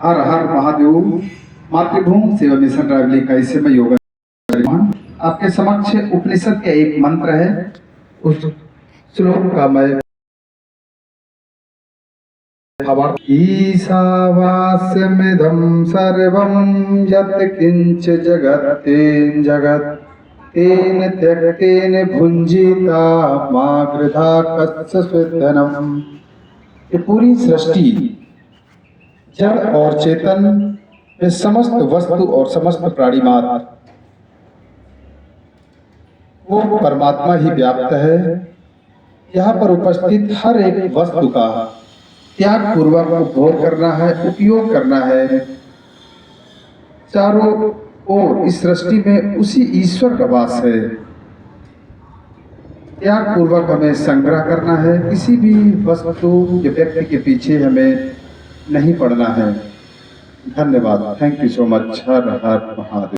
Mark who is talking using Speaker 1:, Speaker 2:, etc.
Speaker 1: हर हर महादेव। मातृभूमि सेवा मिशन रायबरेली का इसे मैं योगा आपके समक्ष उपनिषद का एक मंत्र है, उस श्लोक का मैं ईशावास्यमिदं सर्वं यत् किंच जगत्तेन जगत् तेन त्यक्तेन भुंजीता मा गृधा कच्चस्विद्धनम्। ये पूरी सृष्टि जड़ और चेतन में समस्त वस्तु और समस्त प्राणी मात्र वो परमात्मा ही व्याप्त है। यहाँ पर उपस्थित हर एक वस्तु का त्याग पूर्वक उपभोग करना है, उपयोग करना है। चारों ओर इस सृष्टि में उसी ईश्वर का वास है। त्याग पूर्वक हमें संग्रह करना है, किसी भी वस्तु या व्यक्ति के पीछे हमें नहीं पड़ना है। धन्यवाद। Thank you so much. Her her Mahadev.